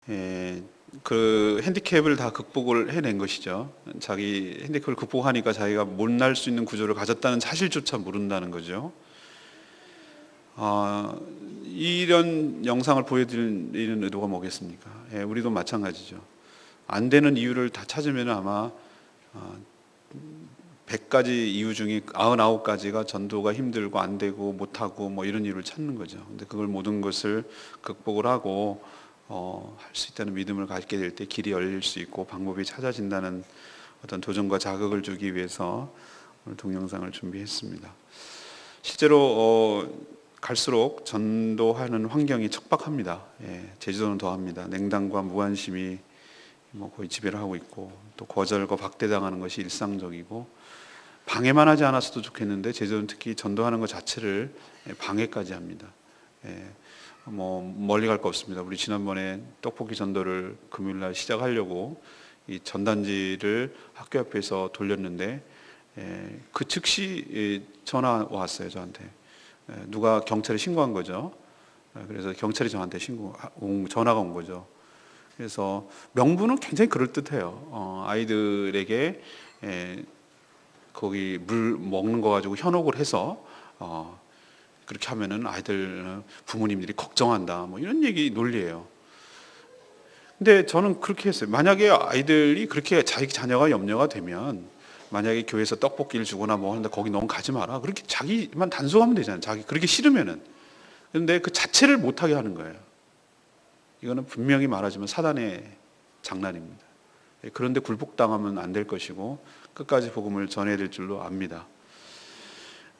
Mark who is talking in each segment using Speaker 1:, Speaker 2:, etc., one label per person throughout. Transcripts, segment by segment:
Speaker 1: 그 핸디캡을 다 극복을 해낸 것이죠. 자기 핸디캡을 극복하니까 자기가 못날 수 있는 구조를 가졌다는 사실조차 모른다는 거죠. 이런 영상을 보여드리는 의도가 뭐겠습니까? 우리도 마찬가지죠. 안 되는 이유를 다 찾으면 아마 100가지 이유 중에 99가지가 전도가 힘들고 안 되고 못하고 뭐 이런 이유를 찾는 거죠. 근데 그걸 모든 것을 극복을 하고 할 수 있다는 믿음을 갖게 될 때 길이 열릴 수 있고 방법이 찾아진다는 어떤 도전과 자극을 주기 위해서 오늘 동영상을 준비했습니다. 실제로 갈수록 전도하는 환경이 척박합니다. 제주도는 더합니다. 냉담과 무관심이 거의 지배를 하고 있고, 또 거절과 박대당하는 것이 일상적이고, 방해만 하지 않았어도 좋겠는데 제주도는 특히 전도하는 것 자체를 방해까지 합니다. 멀리 갈 거 없습니다. 우리 지난번에 떡볶이 전도를 금요일날 시작하려고 이 전단지를 학교 앞에서 돌렸는데 그 즉시 전화 왔어요. 저한테 누가 경찰에 신고한 거죠. 그래서 경찰이 저한테 전화가 온 거죠. 그래서 명분은 굉장히 그럴듯해요. 아이들에게 거기 물 먹는 거 가지고 현혹을 해서 그렇게 하면은 아이들 부모님들이 걱정한다, 뭐 이런 얘기 논리예요. 근데 저는 그렇게 했어요. 만약에 아이들이 그렇게 자기 자녀가 염려가 되면, 만약에 교회에서 떡볶이를 주거나 뭐 하는데 거기 너무 가지 마라, 그렇게 자기만 단속하면 되잖아요. 자기 그렇게 싫으면은. 그런데 그 자체를 못하게 하는 거예요. 이거는 분명히 말하지만 사단의 장난입니다. 그런데 굴복당하면 안 될 것이고 끝까지 복음을 전해야 될 줄로 압니다.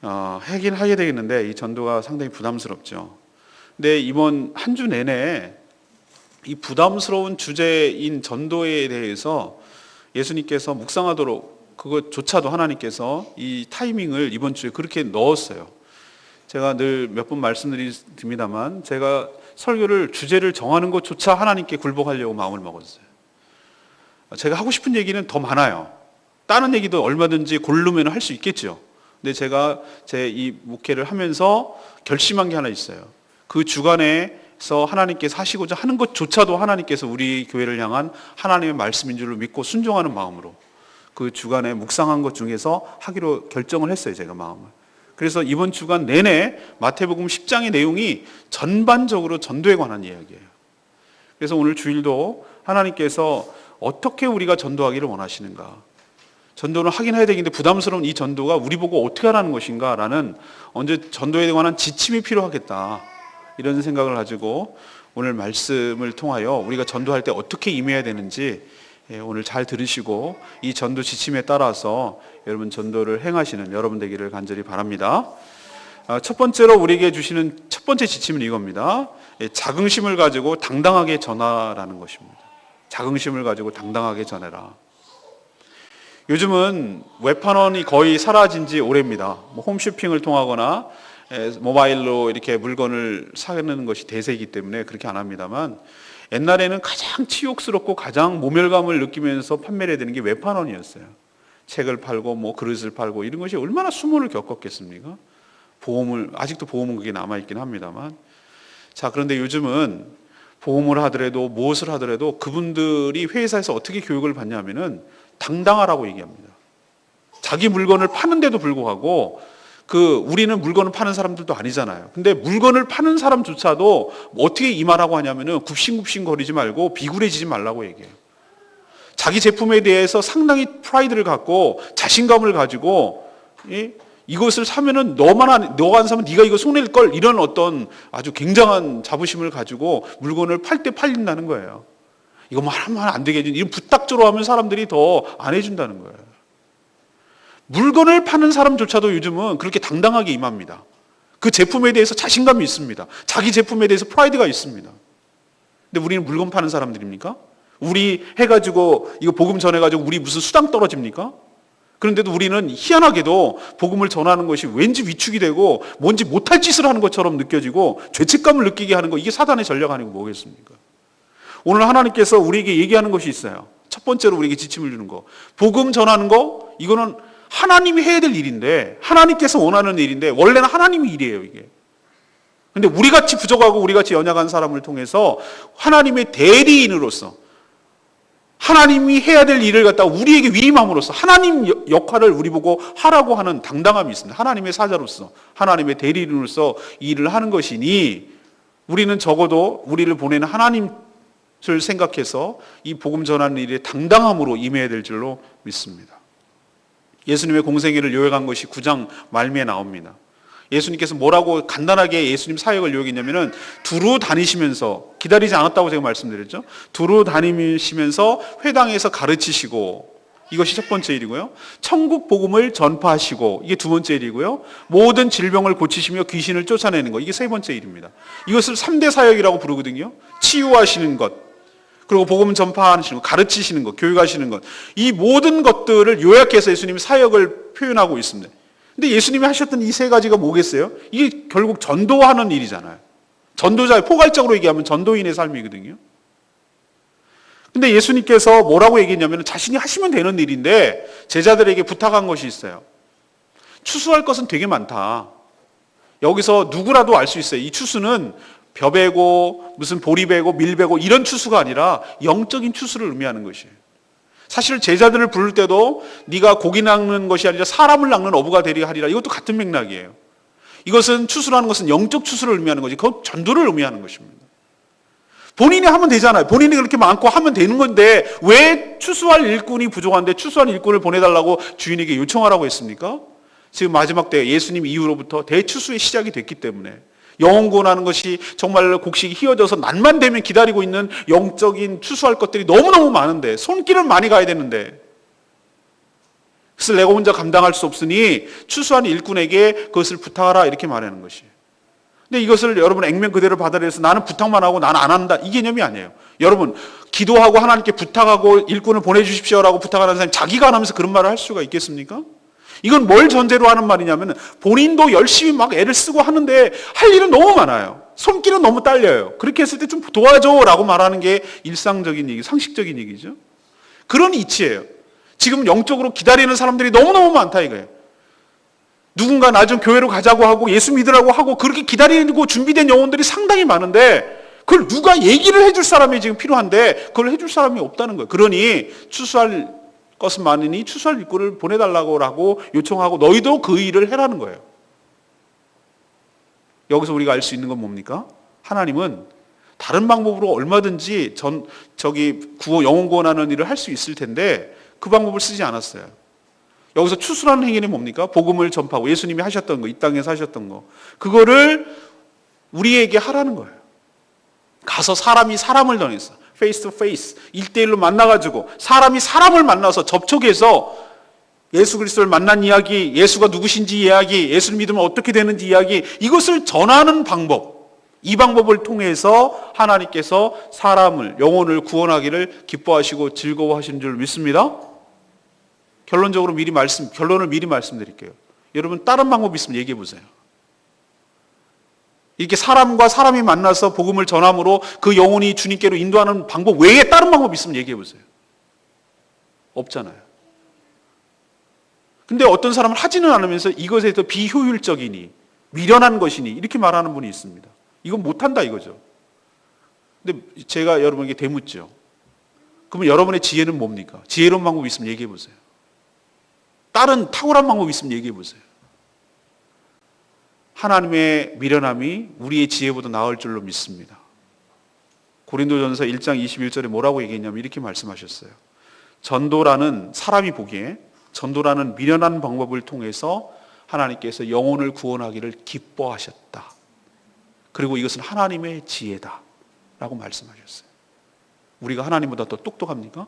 Speaker 1: 하긴 하게 되겠는데 이 전도가 상당히 부담스럽죠. 근데 이번 한 주 내내 이 부담스러운 주제인 전도에 대해서 예수님께서 묵상하도록, 그것조차도 하나님께서 이 타이밍을 이번 주에 그렇게 넣었어요. 제가 늘 몇 번 말씀드립니다만, 제가 설교를 주제를 정하는 것조차 하나님께 굴복하려고 마음을 먹었어요. 제가 하고 싶은 얘기는 더 많아요. 다른 얘기도 얼마든지 고르면 할 수 있겠죠. 근데 제가 제 이 목회를 하면서 결심한 게 하나 있어요. 그 주간에서 하나님께서 하시고자 하는 것조차도 하나님께서 우리 교회를 향한 하나님의 말씀인 줄로 믿고 순종하는 마음으로 그 주간에 묵상한 것 중에서 하기로 결정을 했어요. 제가 마음을. 그래서 이번 주간 내내 마태복음 10장의 내용이 전반적으로 전도에 관한 이야기예요. 그래서 오늘 주일도 하나님께서 어떻게 우리가 전도하기를 원하시는가, 전도는 하긴 해야 되겠는데 부담스러운 이 전도가 우리 보고 어떻게 하라는 것인가 라는, 언제 전도에 관한 지침이 필요하겠다, 이런 생각을 가지고 오늘 말씀을 통하여 우리가 전도할 때 어떻게 임해야 되는지 오늘 잘 들으시고 이 전도 지침에 따라서 여러분 전도를 행하시는 여러분 되기를 간절히 바랍니다. 첫 번째로 우리에게 주시는 첫 번째 지침은 이겁니다. 자긍심을 가지고 당당하게 전하라는 것입니다. 자긍심을 가지고 당당하게 전해라. 요즘은 웹판원이 거의 사라진 지 오래입니다. 홈쇼핑을 통하거나 모바일로 이렇게 물건을 사는 것이 대세이기 때문에 그렇게 안 합니다만, 옛날에는 가장 치욕스럽고 가장 모멸감을 느끼면서 판매를 해야 되는 게 웹판원이었어요. 책을 팔고 그릇을 팔고 이런 것이 얼마나 수모를 겪었겠습니까? 아직도 보험은 그게 남아있긴 합니다만. 자, 그런데 요즘은 보험을 하더라도 무엇을 하더라도 그분들이 회사에서 어떻게 교육을 받냐면은 당당하라고 얘기합니다. 자기 물건을 파는데도 불구하고, 우리는 물건을 파는 사람들도 아니잖아요. 근데 물건을 파는 사람조차도 어떻게 이 말하고 하냐면은 굽신굽신 거리지 말고 비굴해지지 말라고 얘기해요. 자기 제품에 대해서 상당히 프라이드를 갖고 자신감을 가지고, 이것을 사면은 너가 안 사면 네가 이거 손해일 걸, 이런 어떤 아주 굉장한 자부심을 가지고 물건을 팔 때 팔린다는 거예요. 이거 하면 안 되겠지, 이런 부탁조로 하면 사람들이 더 안 해준다는 거예요. 물건을 파는 사람조차도 요즘은 그렇게 당당하게 임합니다. 그 제품에 대해서 자신감이 있습니다. 자기 제품에 대해서 프라이드가 있습니다. 근데 우리는 물건 파는 사람들입니까? 우리 해가지고 이거 복음 전해가지고 우리 무슨 수당 떨어집니까? 그런데도 우리는 희한하게도 복음을 전하는 것이 왠지 위축이 되고 뭔지 못할 짓을 하는 것처럼 느껴지고 죄책감을 느끼게 하는 거, 이게 사단의 전략 아니고 뭐겠습니까? 오늘 하나님께서 우리에게 얘기하는 것이 있어요. 첫 번째로 우리에게 지침을 주는 거, 복음 전하는 거, 이거는 하나님이 해야 될 일인데, 하나님께서 원하는 일인데, 원래는 하나님의 일이에요. 이게 근데 우리같이 부족하고 우리같이 연약한 사람을 통해서 하나님의 대리인으로서 하나님이 해야 될 일을 갖다가 우리에게 위임함으로써 하나님 역할을 우리 보고 하라고 하는 당당함이 있습니다. 하나님의 사자로서, 하나님의 대리인으로서 이 일을 하는 것이니 우리는 적어도 우리를 보내는 하나님을 생각해서 이 복음 전하는 일에 당당함으로 임해야 될 줄로 믿습니다. 예수님의 공생애를 요약한 것이 9장 말미에 나옵니다. 예수님께서 뭐라고 간단하게 예수님 사역을 요약했냐면은 두루 다니시면서, 기다리지 않았다고 제가 말씀드렸죠. 두루 다니시면서 회당에서 가르치시고, 이것이 첫 번째 일이고요. 천국 복음을 전파하시고, 이게 두 번째 일이고요. 모든 질병을 고치시며 귀신을 쫓아내는 것, 이게 세 번째 일입니다. 이것을 3대 사역이라고 부르거든요. 치유하시는 것, 그리고 복음 전파하시는 것, 가르치시는 것, 교육하시는 것, 이 모든 것들을 요약해서 예수님이 사역을 표현하고 있습니다. 근데 예수님이 하셨던 이 세 가지가 뭐겠어요? 이게 결국 전도하는 일이잖아요. 전도자의, 포괄적으로 얘기하면 전도인의 삶이거든요. 근데 예수님께서 뭐라고 얘기했냐면 자신이 하시면 되는 일인데 제자들에게 부탁한 것이 있어요. 추수할 것은 되게 많다. 여기서 누구라도 알 수 있어요. 이 추수는 벼베고 무슨 보리베고 밀베고 이런 추수가 아니라 영적인 추수를 의미하는 것이에요. 사실 제자들을 부를 때도 네가 고기 낚는 것이 아니라 사람을 낚는 어부가 되리 하리라, 이것도 같은 맥락이에요. 이것은 추수라는 것은 영적 추수를 의미하는 거지, 그건 전도를 의미하는 것입니다. 본인이 하면 되잖아요. 본인이 그렇게 많고 하면 되는 건데 왜 추수할 일꾼이 부족한데 추수할 일꾼을 보내달라고 주인에게 요청하라고 했습니까? 지금 마지막 때 예수님 이후로부터 대추수의 시작이 됐기 때문에, 영혼 구원하는 것이 정말 곡식이 휘어져서 날만 되면 기다리고 있는 영적인 추수할 것들이 너무너무 많은데 손길을 많이 가야 되는데, 그래서 내가 혼자 감당할 수 없으니 추수하는 일꾼에게 그것을 부탁하라, 이렇게 말하는 것이에요. 근데 이것을 여러분 액면 그대로 받아들여서 나는 부탁만 하고 나는 안 한다, 이 개념이 아니에요. 여러분, 기도하고 하나님께 부탁하고 일꾼을 보내주십시오라고 부탁하는 사람이 자기가 안 하면서 그런 말을 할 수가 있겠습니까? 이건 뭘 전제로 하는 말이냐면 본인도 열심히 막 애를 쓰고 하는데 할 일은 너무 많아요. 손길은 너무 딸려요. 그렇게 했을 때 좀 도와줘라고 말하는 게 일상적인 얘기, 상식적인 얘기죠. 그런 이치예요. 지금 영적으로 기다리는 사람들이 너무너무 많다 이거예요. 누군가 나 좀 교회로 가자고 하고 예수 믿으라고 하고 그렇게 기다리고 준비된 영혼들이 상당히 많은데 그걸 누가 얘기를 해줄 사람이 지금 필요한데 그걸 해줄 사람이 없다는 거예요. 그러니 추수할 것은 많으니 추수할 일꾼을 보내달라고 요청하고 너희도 그 일을 해라는 거예요. 여기서 우리가 알 수 있는 건 뭡니까? 하나님은 다른 방법으로 얼마든지 영혼 구원하는 일을 할 수 있을 텐데 그 방법을 쓰지 않았어요. 여기서 추수라는 행위는 뭡니까? 복음을 전파하고 예수님이 하셨던 거, 이 땅에서 하셨던 거, 그거를 우리에게 하라는 거예요. 가서 사람이 사람을 전해서 페이스 투 페이스 1대1로 만나가지고 사람이 사람을 만나서 접촉해서 예수 그리스도를 만난 이야기, 예수가 누구신지 이야기, 예수를 믿으면 어떻게 되는지 이야기, 이것을 전하는 방법, 이 방법을 통해서 하나님께서 사람을, 영혼을 구원하기를 기뻐하시고 즐거워하시는 줄 믿습니다. 결론을 미리 말씀드릴게요. 여러분 다른 방법 있으면 얘기해 보세요. 이렇게 사람과 사람이 만나서 복음을 전함으로 그 영혼이 주님께로 인도하는 방법 외에 다른 방법 있으면 얘기해 보세요. 없잖아요. 근데 어떤 사람은 하지는 않으면서 이것에 더 비효율적이니 미련한 것이니 이렇게 말하는 분이 있습니다. 이건 못한다 이거죠. 근데 제가 여러분에게 되묻죠. 그러면 여러분의 지혜는 뭡니까? 지혜로운 방법이 있으면 얘기해 보세요. 다른 탁월한 방법이 있으면 얘기해 보세요. 하나님의 미련함이 우리의 지혜보다 나을 줄로 믿습니다. 고린도전서 1장 21절에 뭐라고 얘기했냐면 이렇게 말씀하셨어요. 전도라는, 사람이 보기에 전도라는 미련한 방법을 통해서 하나님께서 영혼을 구원하기를 기뻐하셨다. 그리고 이것은 하나님의 지혜다 라고 말씀하셨어요. 우리가 하나님보다 더 똑똑합니까?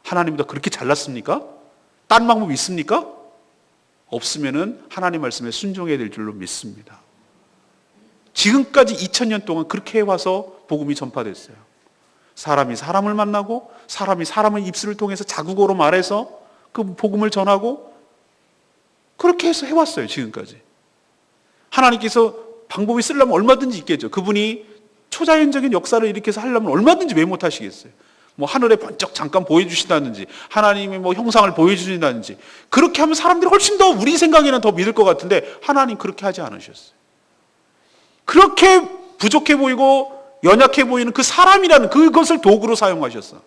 Speaker 1: 하나님보다 그렇게 잘났습니까? 딴 방법이 있습니까? 없으면은 하나님 말씀에 순종해야 될 줄로 믿습니다. 지금까지 2000년 동안 그렇게 해와서 복음이 전파됐어요. 사람이 사람을 만나고 사람이 사람의 입술을 통해서 자국어로 말해서 그 복음을 전하고 그렇게 해서 해왔어요. 지금까지. 하나님께서 방법이 쓰려면 얼마든지 있겠죠. 그분이 초자연적인 역사를 일으켜서 하려면 얼마든지 왜 못하시겠어요. 뭐 하늘에 번쩍 잠깐 보여주신다든지 하나님의 뭐 형상을 보여주신다든지 그렇게 하면 사람들이 훨씬 더 우리 생각에는 더 믿을 것 같은데 하나님 그렇게 하지 않으셨어요. 그렇게 부족해 보이고 연약해 보이는 그 사람이라는 그것을 도구로 사용하셨어.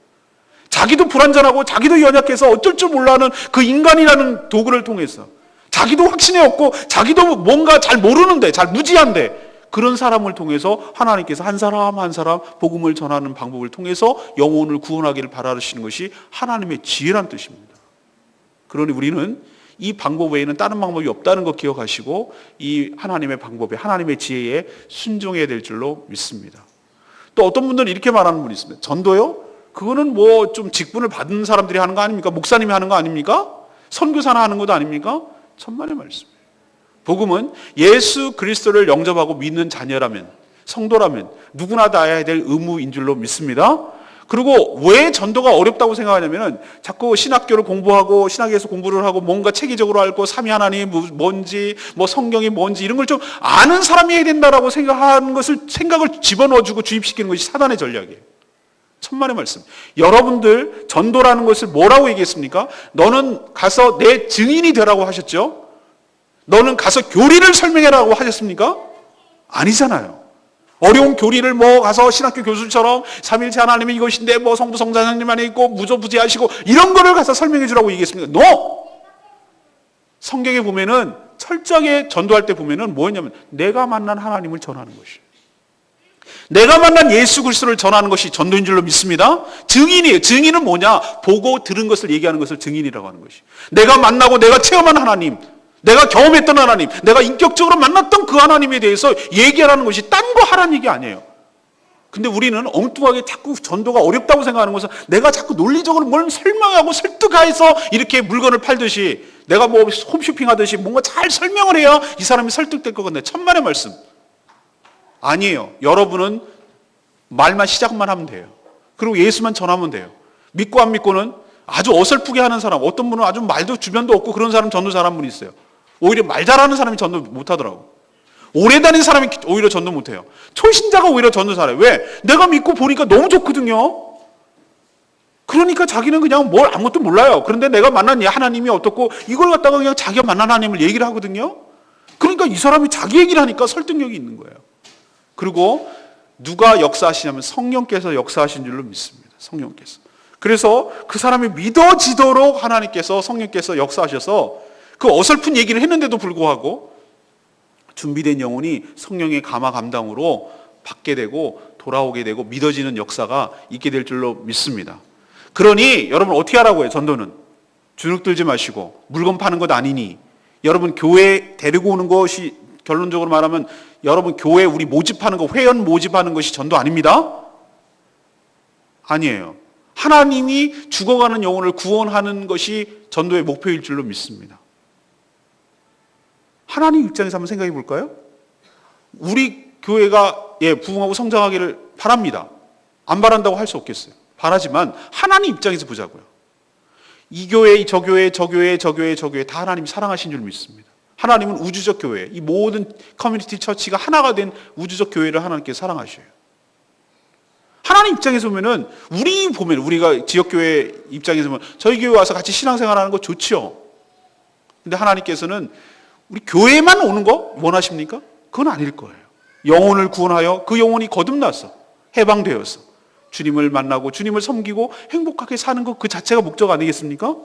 Speaker 1: 자기도 불완전하고 자기도 연약해서 어쩔 줄 몰라하는 그 인간이라는 도구를 통해서 자기도 확신이 없고 자기도 뭔가 잘 모르는데 잘 무지한데 그런 사람을 통해서 하나님께서 한 사람 한 사람 복음을 전하는 방법을 통해서 영혼을 구원하기를 바라시는 것이 하나님의 지혜란 뜻입니다. 그러니 우리는 이 방법 외에는 다른 방법이 없다는 것 기억하시고 이 하나님의 방법에 하나님의 지혜에 순종해야 될 줄로 믿습니다. 또 어떤 분들은 이렇게 말하는 분이 있습니다. 전도요? 그거는 뭐 좀 직분을 받은 사람들이 하는 거 아닙니까? 목사님이 하는 거 아닙니까? 선교사나 하는 것도 아닙니까? 천만의 말씀이에요. 복음은 예수 그리스도를 영접하고 믿는 자녀라면, 성도라면 누구나 다 해야 될 의무인 줄로 믿습니다. 그리고 왜 전도가 어렵다고 생각하냐면은 자꾸 신학교를 공부하고 신학에서 공부를 하고 뭔가 체계적으로 알고 삼위 하나님이 뭔지 뭐 성경이 뭔지 이런 걸 좀 아는 사람이 해야 된다라고 생각하는 것을 생각을 집어넣어주고 주입시키는 것이 사단의 전략이에요. 천만의 말씀. 여러분들 전도라는 것을 뭐라고 얘기했습니까? 너는 가서 내 증인이 되라고 하셨죠? 너는 가서 교리를 설명해라고 하셨습니까? 아니잖아요. 어려운 교리를 뭐 가서 신학교 교수처럼 삼일체 하나님이 이것인데 뭐 성부 성자님 안에 있고 무조부지하시고 이런 거를 가서 설명해 주라고 얘기했습니까? No! 성경에 보면은 철저하게 전도할 때 보면은 뭐였냐면 내가 만난 하나님을 전하는 것이에요. 내가 만난 예수 그리스도를 전하는 것이 전도인 줄로 믿습니다. 증인이에요. 증인은 뭐냐? 보고 들은 것을 얘기하는 것을 증인이라고 하는 것이. 내가 만나고 내가 체험한 하나님, 내가 경험했던 하나님, 내가 인격적으로 만났던 그 하나님에 대해서 얘기하라는 것이 딴 거 하라는 얘기 아니에요. 근데 우리는 엉뚱하게 자꾸 전도가 어렵다고 생각하는 것은 내가 자꾸 논리적으로 뭘 설명하고 설득해서 이렇게 물건을 팔듯이 내가 뭐 홈쇼핑 하듯이 뭔가 잘 설명을 해야 이 사람이 설득될 것 같네. 천만의 말씀. 아니에요. 여러분은 말만 시작만 하면 돼요. 그리고 예수만 전하면 돼요. 믿고 안 믿고는 아주 어설프게 하는 사람, 어떤 분은 아주 말도 주변도 없고 그런 사람 전도 잘하는 분이 있어요. 오히려 말 잘하는 사람이 전도 못하더라고. 오래 다닌 사람이 오히려 전도 못해요. 초신자가 오히려 전도 잘해요. 왜? 내가 믿고 보니까 너무 좋거든요. 그러니까 자기는 그냥 뭘 아무것도 몰라요. 그런데 내가 만난 하나님이 어떻고 이걸 갖다가 그냥 자기가 만난 하나님을 얘기를 하거든요. 그러니까 이 사람이 자기 얘기를 하니까 설득력이 있는 거예요. 그리고 누가 역사하시냐면 성령께서 역사하신 줄로 믿습니다. 성령께서. 그래서 그 사람이 믿어지도록 하나님께서 성령께서 역사하셔서 그 어설픈 얘기를 했는데도 불구하고 준비된 영혼이 성령의 감화 감당으로 받게 되고 돌아오게 되고 믿어지는 역사가 있게 될 줄로 믿습니다. 그러니 여러분 어떻게 하라고 해요? 전도는 주눅 들지 마시고 물건 파는 것 아니니 여러분 교회 데리고 오는 것이 결론적으로 말하면 여러분 교회 우리 모집하는 거 회원 모집하는 것이 전도 아닙니다. 아니에요. 하나님이 죽어가는 영혼을 구원하는 것이 전도의 목표일 줄로 믿습니다. 하나님 입장에서 한번 생각해 볼까요? 우리 교회가 부흥하고 성장하기를 바랍니다. 안 바란다고 할 수 없겠어요. 바라지만 하나님 입장에서 보자고요. 이 교회, 저 교회, 저 교회, 저 교회, 저 교회 다 하나님이 사랑하신 줄 믿습니다. 하나님은 우주적 교회, 이 모든 커뮤니티 처치가 하나가 된 우주적 교회를 하나님께 사랑하셔요. 하나님 입장에서 보면은 우리가 지역교회 입장에서 보면 저희 교회 와서 같이 신앙생활하는 거 좋지요. 근데 하나님께서는 우리 교회만 오는 거 원하십니까? 그건 아닐 거예요. 영혼을 구원하여 그 영혼이 거듭나서 해방되어서 주님을 만나고 주님을 섬기고 행복하게 사는 것 그 자체가 목적 아니겠습니까?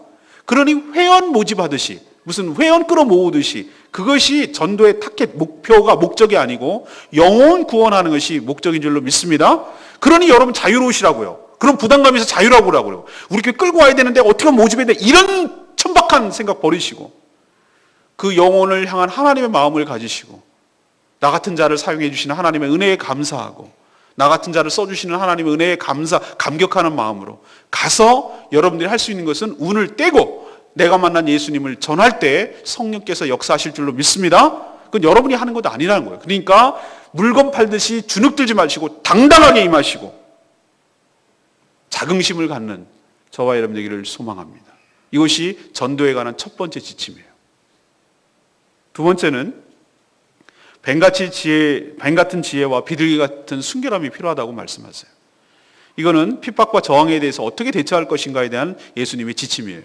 Speaker 1: 그러니 회원 모집하듯이 무슨 회원 끌어모으듯이 그것이 전도의 타겟, 목표가 목적이 아니고 영혼 구원하는 것이 목적인 줄로 믿습니다. 그러니 여러분 자유로우시라고요. 그럼 부담감에서 자유라고요. 우리 교회 끌고 와야 되는데 어떻게 모집해야 돼? 이런 천박한 생각 버리시고 그 영혼을 향한 하나님의 마음을 가지시고 나 같은 자를 사용해 주시는 하나님의 은혜에 감사하고 나 같은 자를 써주시는 하나님의 은혜에 감격하는 마음으로 가서 여러분들이 할 수 있는 것은 운을 떼고 내가 만난 예수님을 전할 때 성령께서 역사하실 줄로 믿습니다. 그건 여러분이 하는 것도 아니라는 거예요. 그러니까 물건 팔듯이 주눅 들지 마시고 당당하게 임하시고 자긍심을 갖는 저와 여러분 되기를 소망합니다. 이것이 전도에 관한 첫 번째 지침이에요. 두 번째는 뱀 같은 지혜와 비둘기 같은 순결함이 필요하다고 말씀하세요. 이거는 핍박과 저항에 대해서 어떻게 대처할 것인가에 대한 예수님의 지침이에요.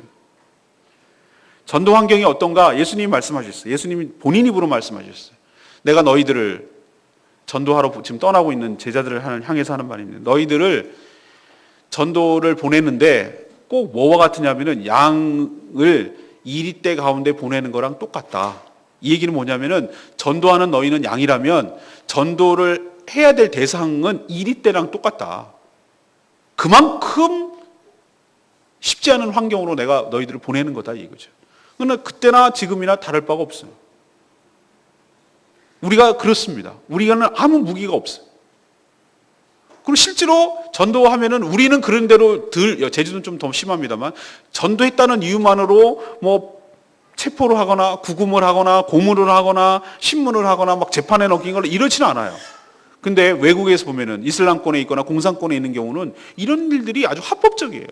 Speaker 1: 전도 환경이 어떤가 예수님이 말씀하셨어요. 예수님이 본인 입으로 말씀하셨어요. 내가 너희들을 전도하러 지금 떠나고 있는 제자들을 향해서 하는 말입니다. 너희들을 전도를 보내는데 꼭 뭐와 같으냐면은 양을 이리떼 가운데 보내는 거랑 똑같다. 이 얘기는 뭐냐면은 전도하는 너희는 양이라면 전도를 해야 될 대상은 이리떼랑 똑같다. 그만큼 쉽지 않은 환경으로 내가 너희들을 보내는 거다 이거죠. 그러나 그때나 지금이나 다를 바가 없어요. 우리가 그렇습니다. 우리가는 아무 무기가 없어요. 그리고 실제로 전도하면은 우리는 그런 대로 제주도는 좀 더 심합니다만 전도했다는 이유만으로 뭐 체포를 하거나 구금을 하거나 고문을 하거나 신문을 하거나 막 재판에 넘기거나 이러지는 않아요. 근데 외국에서 보면은 이슬람권에 있거나 공산권에 있는 경우는 이런 일들이 아주 합법적이에요.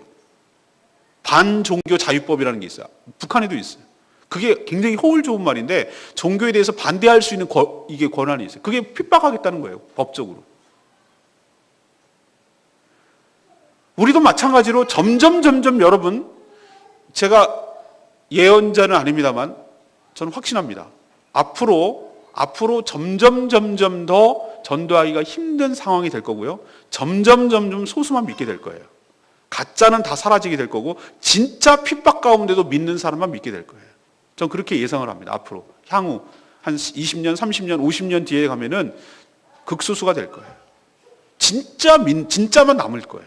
Speaker 1: 반종교 자유법이라는 게 있어요. 북한에도 있어요. 그게 굉장히 허울 좋은 말인데 종교에 대해서 반대할 수 있는 이게 권한이 있어요. 그게 핍박하겠다는 거예요. 법적으로. 우리도 마찬가지로 점점 여러분, 제가 예언자는 아닙니다만 저는 확신합니다. 앞으로 점점 더 전도하기가 힘든 상황이 될 거고요. 점점 소수만 믿게 될 거예요. 가짜는 다 사라지게 될 거고 진짜 핍박 가운데도 믿는 사람만 믿게 될 거예요. 전 그렇게 예상을 합니다. 앞으로 향후 한 20년, 30년, 50년 뒤에 가면은 극소수가 될 거예요. 진짜만 남을 거예요.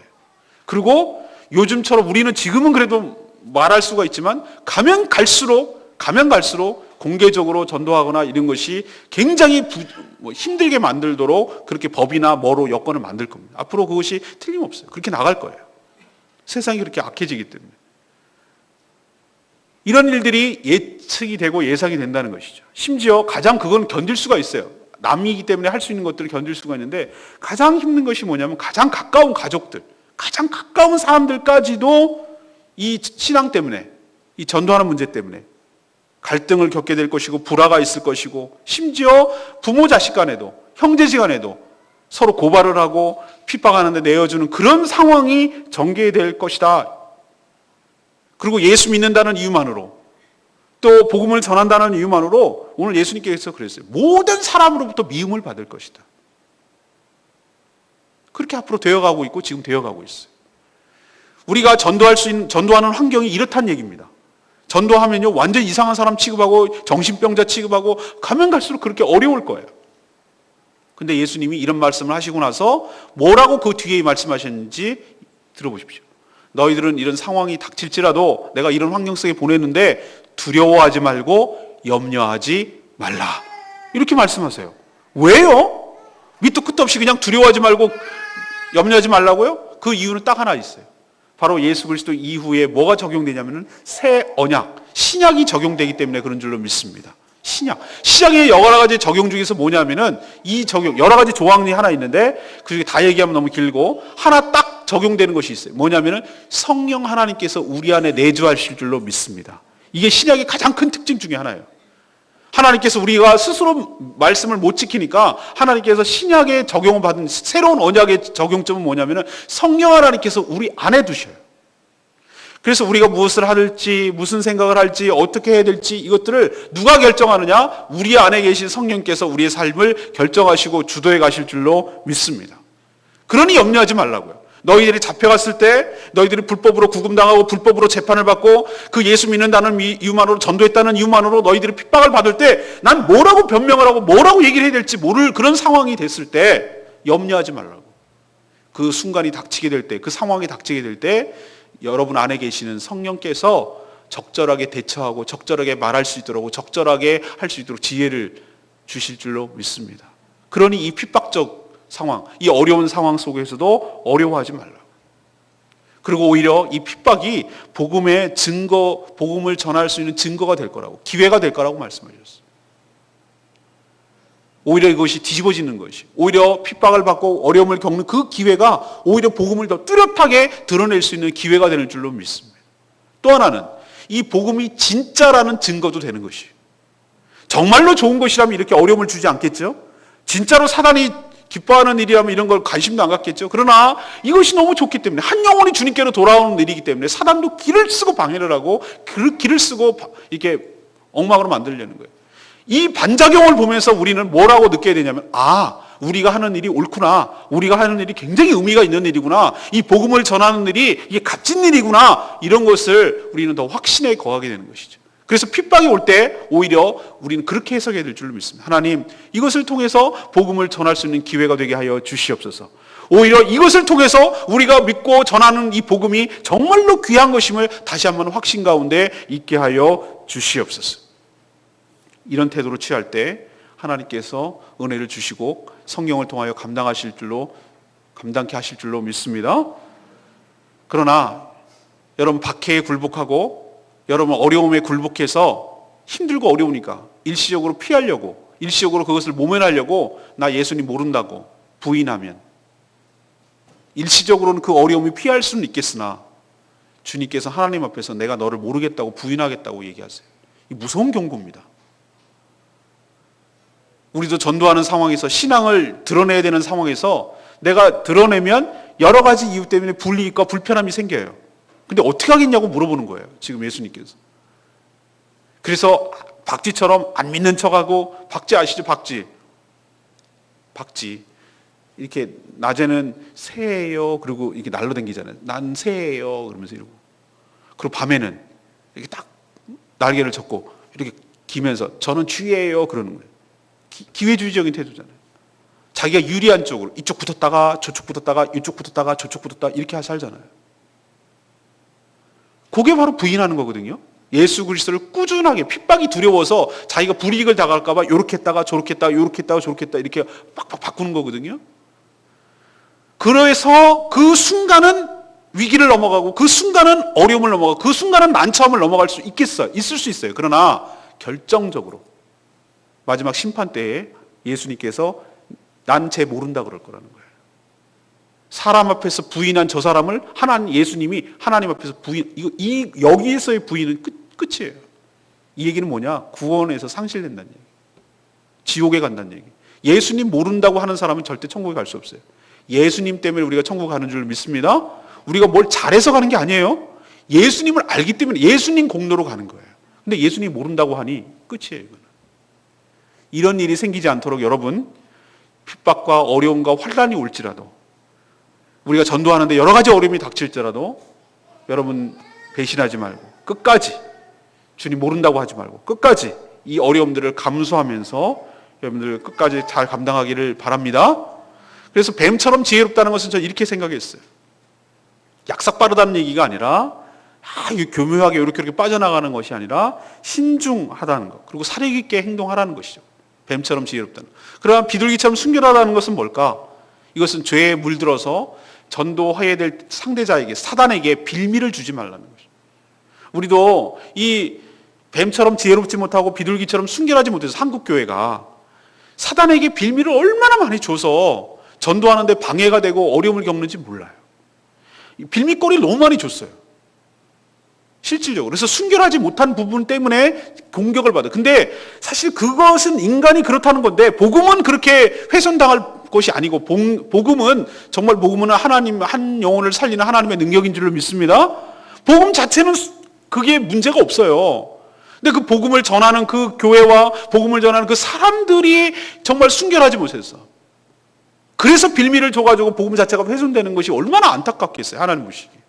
Speaker 1: 그리고 요즘처럼 우리는 지금은 그래도 말할 수가 있지만 가면 갈수록 공개적으로 전도하거나 이런 것이 굉장히 힘들게 만들도록 그렇게 법이나 뭐로 여건을 만들 겁니다. 앞으로 그것이 틀림없어요. 그렇게 나갈 거예요. 세상이 그렇게 악해지기 때문에. 이런 일들이 예측이 되고 예상이 된다는 것이죠. 심지어 가장 그건 견딜 수가 있어요. 남이기 때문에 할 수 있는 것들을 견딜 수가 있는데 가장 힘든 것이 뭐냐면 가장 가까운 가족들, 가장 가까운 사람들까지도 이 신앙 때문에, 이 전도하는 문제 때문에 갈등을 겪게 될 것이고 불화가 있을 것이고 심지어 부모 자식 간에도 형제지 간에도 서로 고발을 하고 핍박하는데 내어주는 그런 상황이 전개될 것이다. 그리고 예수 믿는다는 이유만으로 또 복음을 전한다는 이유만으로 오늘 예수님께서 그랬어요. 모든 사람으로부터 미움을 받을 것이다. 그렇게 앞으로 되어가고 있고 지금 되어가고 있어요. 우리가 전도하는 환경이 이렇다는 얘기입니다. 전도하면요 완전 이상한 사람 취급하고 정신병자 취급하고 가면 갈수록 그렇게 어려울 거예요. 근데 예수님이 이런 말씀을 하시고 나서 뭐라고 그 뒤에 말씀하셨는지 들어보십시오. 너희들은 이런 상황이 닥칠지라도 내가 이런 환경 속에 보내는데 두려워하지 말고 염려하지 말라. 이렇게 말씀하세요. 왜요? 밑도 끝도 없이 그냥 두려워하지 말고 염려하지 말라고요? 그 이유는 딱 하나 있어요. 바로 예수 그리스도 이후에 뭐가 적용되냐면은 새 언약, 신약이 적용되기 때문에 그런 줄로 믿습니다. 신약의 여러 가지 적용 중에서 뭐냐면은 이 적용, 여러 가지 조항이 하나 있는데 그 중에 다 얘기하면 너무 길고 하나 딱 적용되는 것이 있어요. 뭐냐면은 성령 하나님께서 우리 안에 내주하실 줄로 믿습니다. 이게 신약의 가장 큰 특징 중에 하나예요. 하나님께서 우리가 스스로 말씀을 못 지키니까 하나님께서 신약에 적용을 받은 새로운 언약의 적용점은 뭐냐면은 성령 하나님께서 우리 안에 두셔요. 그래서 우리가 무엇을 할지, 무슨 생각을 할지, 어떻게 해야 될지 이것들을 누가 결정하느냐? 우리 안에 계신 성령께서 우리의 삶을 결정하시고 주도해 가실 줄로 믿습니다. 그러니 염려하지 말라고요. 너희들이 잡혀갔을 때 너희들이 불법으로 구금당하고 불법으로 재판을 받고 그 예수 믿는다는 이유만으로 전도했다는 이유만으로 너희들이 핍박을 받을 때 난 뭐라고 변명을 하고 뭐라고 얘기를 해야 될지 모를 그런 상황이 됐을 때 염려하지 말라고. 그 순간이 닥치게 될 때, 그 상황이 닥치게 될 때 여러분 안에 계시는 성령께서 적절하게 대처하고 적절하게 말할 수 있도록 적절하게 할 수 있도록 지혜를 주실 줄로 믿습니다. 그러니 이 핍박적 상황, 이 어려운 상황 속에서도 어려워하지 말라고. 그리고 오히려 이 핍박이 복음의 증거, 복음을 전할 수 있는 증거가 될 거라고, 기회가 될 거라고 말씀하셨어요. 오히려 이것이 뒤집어지는 것이, 오히려 핍박을 받고 어려움을 겪는 그 기회가 오히려 복음을 더 뚜렷하게 드러낼 수 있는 기회가 되는 줄로 믿습니다. 또 하나는 이 복음이 진짜라는 증거도 되는 것이에요. 정말로 좋은 것이라면 이렇게 어려움을 주지 않겠죠? 진짜로 사단이 기뻐하는 일이라면 이런 걸 관심도 안 갖겠죠. 그러나 이것이 너무 좋기 때문에 한 영혼이 주님께로 돌아오는 일이기 때문에 사단도 길을 쓰고 방해를 하고 그 길을 쓰고 이렇게 엉망으로 만들려는 거예요. 이 반작용을 보면서 우리는 뭐라고 느껴야 되냐면 우리가 하는 일이 옳구나, 우리가 하는 일이 굉장히 의미가 있는 일이구나, 이 복음을 전하는 일이 이게 값진 일이구나, 이런 것을 우리는 더 확신에 거하게 되는 것이죠. 그래서 핍박이 올 때 오히려 우리는 그렇게 해석해야 될 줄로 믿습니다. 하나님, 이것을 통해서 복음을 전할 수 있는 기회가 되게 하여 주시옵소서. 오히려 이것을 통해서 우리가 믿고 전하는 이 복음이 정말로 귀한 것임을 다시 한번 확신 가운데 있게 하여 주시옵소서. 이런 태도로 취할 때 하나님께서 은혜를 주시고 성령을 통하여 감당케 하실 줄로 믿습니다. 그러나 여러분, 박해에 굴복하고 여러분 어려움에 굴복해서 힘들고 어려우니까 일시적으로 피하려고, 일시적으로 그것을 모면하려고 나 예수님 모른다고 부인하면 일시적으로는 그 어려움이 피할 수는 있겠으나 주님께서 하나님 앞에서 내가 너를 모르겠다고 부인하겠다고 얘기하세요. 이 무서운 경고입니다. 우리도 전도하는 상황에서, 신앙을 드러내야 되는 상황에서 내가 드러내면 여러 가지 이유 때문에 불이익과 불편함이 생겨요. 근데 어떻게 하겠냐고 물어보는 거예요, 지금 예수님께서. 그래서 박쥐처럼 안 믿는 척하고, 박쥐 아시죠? 박쥐 이렇게 낮에는 새예요, 그리고 이렇게 날라다니잖아요. 난 새예요 그러면서 이러고, 그리고 밤에는 이렇게 딱 날개를 젓고 이렇게 기면서 저는 쥐예요 그러는 거예요. 기회주의적인 태도잖아요. 자기가 유리한 쪽으로 이쪽 붙었다가 저쪽 붙었다가 이쪽 붙었다가 저쪽 붙었다 이렇게 살잖아요. 그게 바로 부인하는 거거든요. 예수 그리스도를 꾸준하게, 핍박이 두려워서 자기가 불이익을 당할까 봐 요렇게 했다가 저렇게 했다가 요렇게 했다가 저렇게 했다가 이렇게 빡빡 바꾸는 거거든요. 그래서 그 순간은 위기를 넘어가고, 그 순간은 어려움을 넘어가고, 그 순간은 난처함을 넘어갈 수 있을 수 있어요. 그러나 결정적으로 마지막 심판 때에 예수님께서 난 쟤 모른다 그럴 거라는 거예요. 사람 앞에서 부인한 저 사람을 예수님이 하나님 앞에서 여기에서의 부인은 끝이에요. 이 얘기는 뭐냐? 구원에서 상실된다는 얘기. 지옥에 간다는 얘기. 예수님 모른다고 하는 사람은 절대 천국에 갈 수 없어요. 예수님 때문에 우리가 천국 가는 줄 믿습니다. 우리가 뭘 잘해서 가는 게 아니에요. 예수님을 알기 때문에 예수님 공로로 가는 거예요. 근데 예수님 모른다고 하니 끝이에요. 이거는. 이런 일이 생기지 않도록 여러분, 핍박과 어려움과 환난이 올지라도, 우리가 전도하는데 여러 가지 어려움이 닥칠지라도 여러분 배신하지 말고 끝까지, 주님 모른다고 하지 말고 끝까지 이 어려움들을 감수하면서 여러분들 끝까지 잘 감당하기를 바랍니다. 그래서 뱀처럼 지혜롭다는 것은 저는 이렇게 생각했어요. 약삭 빠르다는 얘기가 아니라 교묘하게 이렇게 빠져나가는 것이 아니라 신중하다는 것, 그리고 사력 있게 행동하라는 것이죠. 뱀처럼 지혜롭다는 것. 그러나 비둘기처럼 순결하다는 것은 뭘까? 이것은 죄에 물들어서 전도해야 될 상대자에게, 사단에게 빌미를 주지 말라는 것이죠. 우리도 이 뱀처럼 지혜롭지 못하고 비둘기처럼 순결하지 못해서 한국교회가 사단에게 빌미를 얼마나 많이 줘서 전도하는데 방해가 되고 어려움을 겪는지 몰라요. 빌미거리를 너무 많이 줬어요, 실질적으로. 그래서 순결하지 못한 부분 때문에 공격을 받아요. 근데 사실 그것은 인간이 그렇다는 건데, 복음은 그렇게 훼손당할 것이 아니고, 복음은 하나님, 한 영혼을 살리는 하나님의 능력인 줄로 믿습니다. 복음 자체는 그게 문제가 없어요. 근데 그 복음을 전하는 그 교회와 복음을 전하는 그 사람들이 정말 순결하지 못해서, 그래서 빌미를 줘가지고 복음 자체가 훼손되는 것이 얼마나 안타깝겠어요, 하나님 보시기에.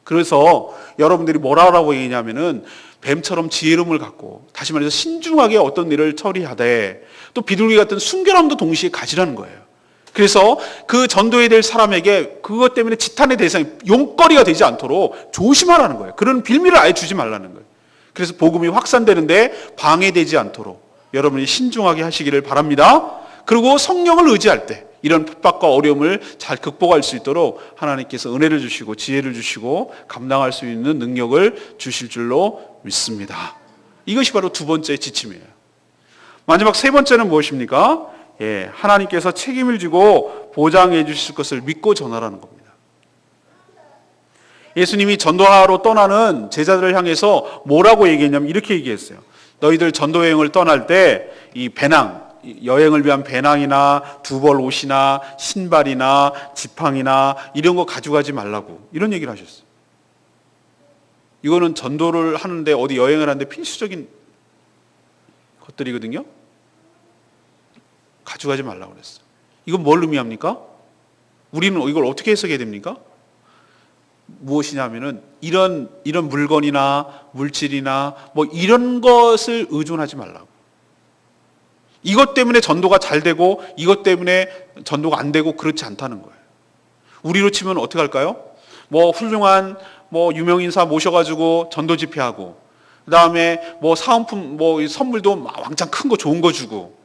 Speaker 1: 그래서 여러분들이 뭐라고 얘기냐면은 뱀처럼 지혜로움을 갖고, 다시 말해서 신중하게 어떤 일을 처리하되 또 비둘기 같은 순결함도 동시에 가지라는 거예요. 그래서 그 전도해야 될 사람에게 그것 때문에 지탄의 대상이, 용거리가 되지 않도록 조심하라는 거예요. 그런 빌미를 아예 주지 말라는 거예요. 그래서 복음이 확산되는데 방해되지 않도록 여러분이 신중하게 하시기를 바랍니다. 그리고 성령을 의지할 때 이런 핍박과 어려움을 잘 극복할 수 있도록 하나님께서 은혜를 주시고 지혜를 주시고 감당할 수 있는 능력을 주실 줄로 믿습니다. 이것이 바로 두 번째 지침이에요. 마지막 세 번째는 무엇입니까? 하나님께서 책임을 지고 보장해 주실 것을 믿고 전하라는 겁니다. 예수님이 전도하러 떠나는 제자들을 향해서 뭐라고 얘기했냐면 이렇게 얘기했어요. 너희들 전도 여행을 떠날 때 이 배낭, 여행을 위한 배낭이나 두벌 옷이나 신발이나 지팡이나 이런 거 가져가지 말라고, 이런 얘기를 하셨어요. 이거는 전도를 하는데, 어디 여행을 하는데 필수적인 것들이거든요. 가져가지 말라고 그랬어요. 이건 뭘 의미합니까? 우리는 이걸 어떻게 해석해야 됩니까? 무엇이냐면은 이런 물건이나 물질이나 뭐 이런 것을 의존하지 말라고. 이것 때문에 전도가 잘 되고 이것 때문에 전도가 안 되고 그렇지 않다는 거예요. 우리로 치면 어떻게 할까요? 뭐 훌륭한 뭐 유명인사 모셔가지고 전도 집회하고, 그 다음에 뭐 사은품 뭐 선물도 왕창 큰 거 좋은 거 주고,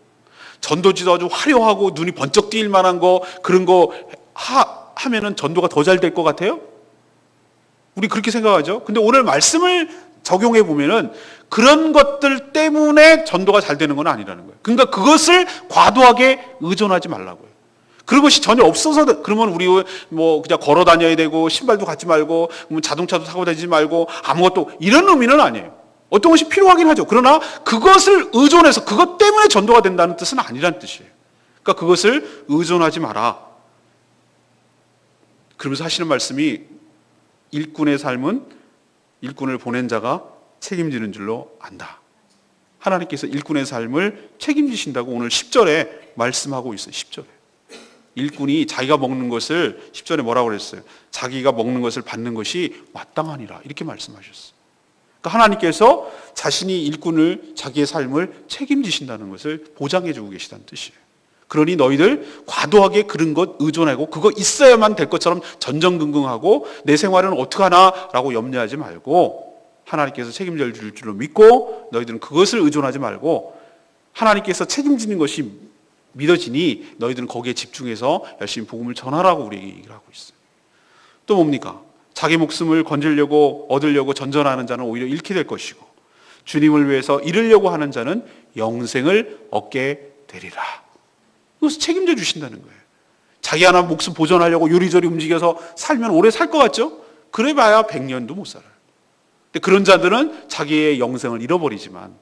Speaker 1: 전도지도 아주 화려하고 눈이 번쩍 띄일 만한 거 그런 거 하면은 전도가 더 잘 될 것 같아요? 우리 그렇게 생각하죠. 근데 오늘 말씀을 적용해 보면은 그런 것들 때문에 전도가 잘 되는 건 아니라는 거예요. 그러니까 그것을 과도하게 의존하지 말라고요. 그런 것이 전혀 없어서 그러면 우리 뭐 그냥 걸어 다녀야 되고 신발도 갖지 말고 자동차도 타고 다니지 말고 아무것도, 이런 의미는 아니에요. 어떤 것이 필요하긴 하죠. 그러나 그것을 의존해서 그것 때문에 전도가 된다는 뜻은 아니란 뜻이에요. 그러니까 그것을 의존하지 마라. 그러면서 하시는 말씀이 일꾼의 삶은 일꾼을 보낸 자가 책임지는 줄로 안다. 하나님께서 일꾼의 삶을 책임지신다고 오늘 10절에 말씀하고 있어요. 10절에. 일꾼이 자기가 먹는 것을 10절에 뭐라고 그랬어요? 자기가 먹는 것을 받는 것이 마땅하니라. 이렇게 말씀하셨어요. 그러니까 하나님께서 자신이 일꾼을, 자기의 삶을 책임지신다는 것을 보장해 주고 계시다는 뜻이에요. 그러니 너희들 과도하게 그런 것 의존하고 그거 있어야만 될 것처럼 전전긍긍하고 내 생활은 어떡하나라고 염려하지 말고 하나님께서 책임져 줄 줄로 믿고 너희들은 그것을 의존하지 말고 하나님께서 책임지는 것이 믿어지니 너희들은 거기에 집중해서 열심히 복음을 전하라고 우리에게 얘기를 하고 있어요. 또 뭡니까? 자기 목숨을 건지려고 얻으려고 전전하는 자는 오히려 잃게 될 것이고 주님을 위해서 잃으려고 하는 자는 영생을 얻게 되리라. 그것을 책임져 주신다는 거예요. 자기 하나 목숨 보존하려고 요리조리 움직여서 살면 오래 살 것 같죠? 그래봐야 100년도 못 살아요. 근데 그런 자들은 자기의 영생을 잃어버리지만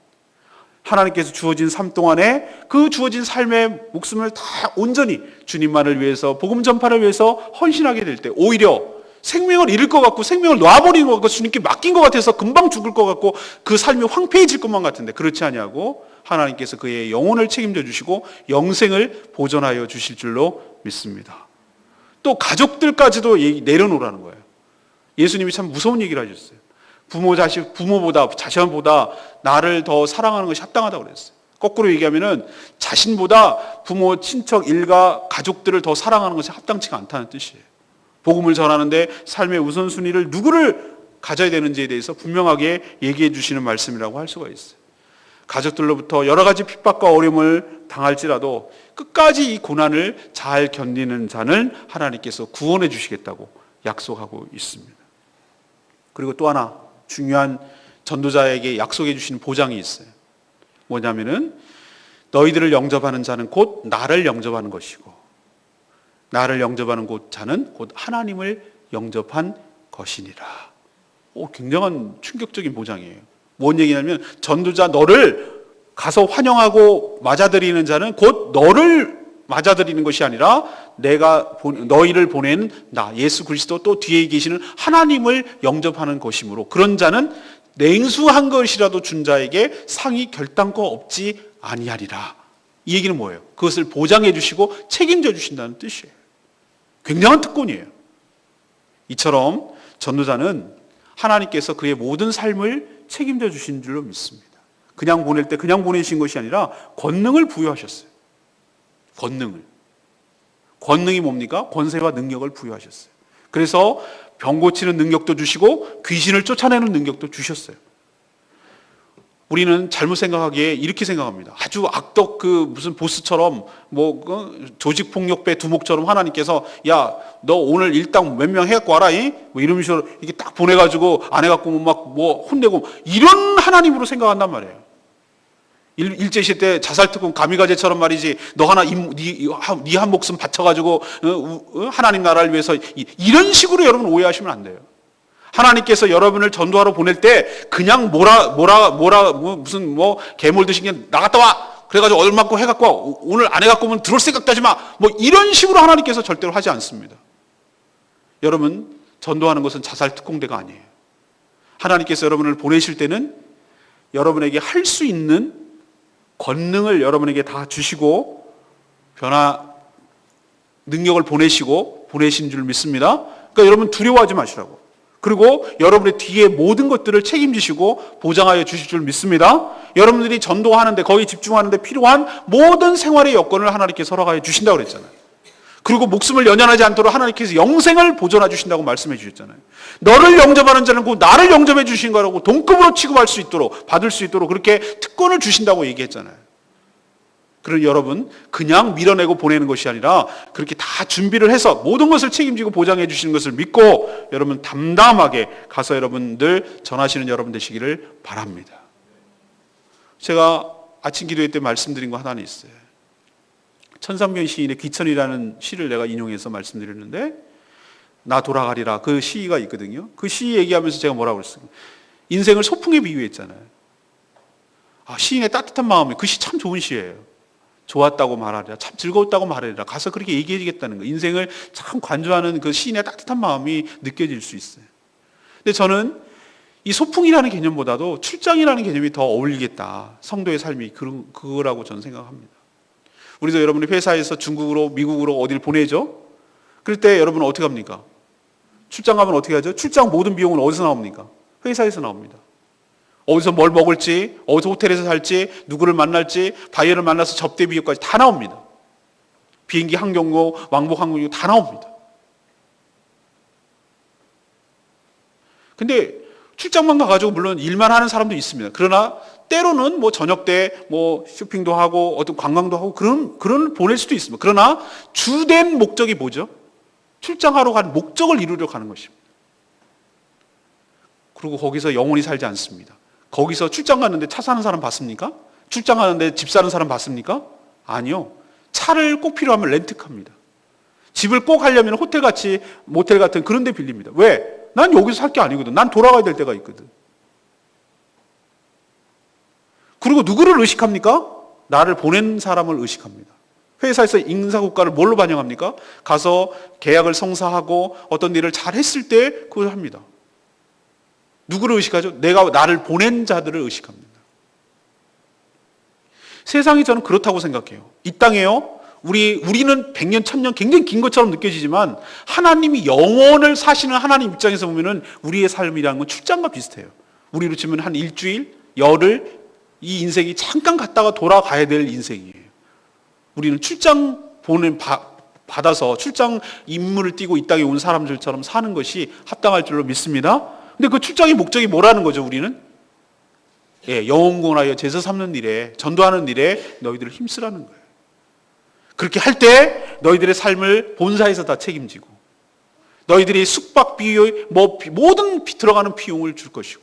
Speaker 1: 하나님께서 주어진 삶 동안에 그 주어진 삶의 목숨을 다 온전히 주님만을 위해서 복음 전파를 위해서 헌신하게 될 때 오히려 생명을 잃을 것 같고 생명을 놔버리는 것 같고 주님께 맡긴 것 같아서 금방 죽을 것 같고 그 삶이 황폐해질 것만 같은데 그렇지 아니하고 하나님께서 그의 영혼을 책임져 주시고 영생을 보존하여 주실 줄로 믿습니다. 또 가족들까지도 내려놓으라는 거예요. 예수님이 참 무서운 얘기를 하셨어요. 부모보다 자신보다 나를 더 사랑하는 것이 합당하다고 그랬어요. 거꾸로 얘기하면은 자신보다 부모, 친척, 일가, 가족들을 더 사랑하는 것이 합당치가 않다는 뜻이에요. 복음을 전하는데 삶의 우선순위를 누구를 가져야 되는지에 대해서 분명하게 얘기해 주시는 말씀이라고 할 수가 있어요. 가족들로부터 여러 가지 핍박과 어려움을 당할지라도 끝까지 이 고난을 잘 견디는 자는 하나님께서 구원해 주시겠다고 약속하고 있습니다. 그리고 또 하나 중요한 전도자에게 약속해 주시는 보장이 있어요. 뭐냐면은 너희들을 영접하는 자는 곧 나를 영접하는 것이고 나를 영접하는 자는 곧 하나님을 영접한 것이니라. 굉장한 충격적인 보장이에요. 뭔 얘기냐면 전도자 너를 가서 환영하고 맞아들이는 자는 곧 너를 맞아들이는 것이 아니라 너희를 보낸 나 예수 그리스도 또 뒤에 계시는 하나님을 영접하는 것이므로 그런 자는 냉수한 것이라도 준 자에게 상이 결단코 없지 아니하리라. 이 얘기는 뭐예요? 그것을 보장해 주시고 책임져 주신다는 뜻이에요. 굉장한 특권이에요. 이처럼 전도자는 하나님께서 그의 모든 삶을 책임져 주신 줄로 믿습니다. 그냥 보낼 때 그냥 보내신 것이 아니라 권능을 부여하셨어요. 권능이 뭡니까? 권세와 능력을 부여하셨어요. 그래서 병 고치는 능력도 주시고 귀신을 쫓아내는 능력도 주셨어요. 우리는 잘못 생각하기에 이렇게 생각합니다. 아주 악덕 무슨 보스처럼 조직폭력배 두목처럼 하나님께서 야 너 오늘 일당 몇 명 해갖고 와라 뭐 이런 식으로 이렇게 딱 보내가지고 안 해갖고 혼내고 이런 하나님으로 생각한단 말이에요. 일제시대 때 자살특권 가미가제처럼 말이지 너 하나 네 한 목숨 바쳐가지고 하나님 나라를 위해서 이런 식으로 여러분 오해하시면 안 돼요. 하나님께서 여러분을 전도하러 보낼 때 그냥 무슨 개몰 드신 게 나갔다 와 그래가지고 얼마고 해갖고 와 오늘 안 해갖고 오면 들어올 생각도 하지 마 이런 식으로 하나님께서 절대로 하지 않습니다. 여러분 전도하는 것은 자살특공대가 아니에요. 하나님께서 여러분을 보내실 때는 여러분에게 할 수 있는 권능을 여러분에게 다 주시고 능력을 보내신 줄 믿습니다. 그러니까 여러분 두려워하지 마시라고. 그리고 여러분의 뒤에 모든 것들을 책임지시고 보장하여 주실 줄 믿습니다. 여러분들이 전도하는데, 거기 집중하는데 필요한 모든 생활의 여건을 하나님께서 허락하여 주신다고 그랬잖아요. 그리고 목숨을 연연하지 않도록 하나님께서 영생을 보존해 주신다고 말씀해 주셨잖아요. 너를 영접하는 자는 곧 나를 영접해 주신 거라고 동급으로 취급할 수 있도록, 받을 수 있도록 그렇게 특권을 주신다고 얘기했잖아요. 그러니 여러분, 그냥 밀어내고 보내는 것이 아니라 그렇게 다 준비를 해서 모든 것을 책임지고 보장해 주시는 것을 믿고 여러분 담담하게 가서 여러분들 전하시는 여러분 되시기를 바랍니다. 제가 아침 기도회 때 말씀드린 거 하나 있어요. 천상병 시인의 귀천이라는 시를 내가 인용해서 말씀드렸는데, 나 돌아가리라, 그 시가 있거든요. 그 시 얘기하면서 제가 뭐라고 그랬어요? 인생을 소풍에 비유했잖아요. 시인의 따뜻한 마음이, 그 시 참 좋은 시예요. 좋았다고 말하리라, 참 즐거웠다고 말하리라, 가서 그렇게 얘기해주겠다는 거. 인생을 참 관조하는 그 시인의 따뜻한 마음이 느껴질 수 있어요. 근데 저는 이 소풍이라는 개념보다도 출장이라는 개념이 더 어울리겠다. 성도의 삶이 그거라고 저는 생각합니다. 우리도 여러분이 회사에서 중국으로, 미국으로 어디를 보내죠? 그럴 때 여러분은 어떻게 합니까? 출장 가면 어떻게 하죠? 출장 모든 비용은 어디서 나옵니까? 회사에서 나옵니다. 어디서 뭘 먹을지, 어디서 호텔에서 살지, 누구를 만날지, 바이어를 만나서 접대 비용까지 다 나옵니다. 비행기 항공료, 왕복 항공료 다 나옵니다. 근데 출장만 가가지고 물론 일만 하는 사람도 있습니다. 그러나 때로는 뭐 저녁 때 뭐 쇼핑도 하고 어떤 관광도 하고 그런 보낼 수도 있습니다. 그러나 주된 목적이 뭐죠? 출장하러 간 목적을 이루려 가는 것입니다. 그리고 거기서 영원히 살지 않습니다. 거기서 출장 갔는데 차 사는 사람 봤습니까? 출장 가는데 집 사는 사람 봤습니까? 아니요. 차를 꼭 필요하면 렌트카입니다. 집을 꼭 하려면 호텔같이 모텔 같은 그런 데 빌립니다. 왜? 난 여기서 살 게 아니거든. 난 돌아가야 될 때가 있거든. 그리고 누구를 의식합니까? 나를 보낸 사람을 의식합니다. 회사에서 인사고과를 뭘로 반영합니까? 가서 계약을 성사하고 어떤 일을 잘 했을 때 그걸 합니다. 누구를 의식하죠? 나를 보낸 자들을 의식합니다. 세상이 저는 그렇다고 생각해요. 이 땅에요, 우리는 100년, 1000년 굉장히 긴 것처럼 느껴지지만 하나님이 영원을 사시는 하나님 입장에서 보면은 우리의 삶이라는 건 출장과 비슷해요. 우리로 치면 한 일주일, 열흘, 이 인생이 잠깐 갔다가 돌아가야 될 인생이에요. 우리는 출장 받아서 출장 임무를 띠고 이 땅에 온 사람들처럼 사는 것이 합당할 줄로 믿습니다. 근데 그 출장의 목적이 뭐라는 거죠, 우리는? 영혼구원하여 제사 삼는 일에, 전도하는 일에 너희들을 힘쓰라는 거예요. 그렇게 할 때 너희들의 삶을 본사에서 다 책임지고 너희들이 숙박비, 모든 들어가는 비용을 줄 것이고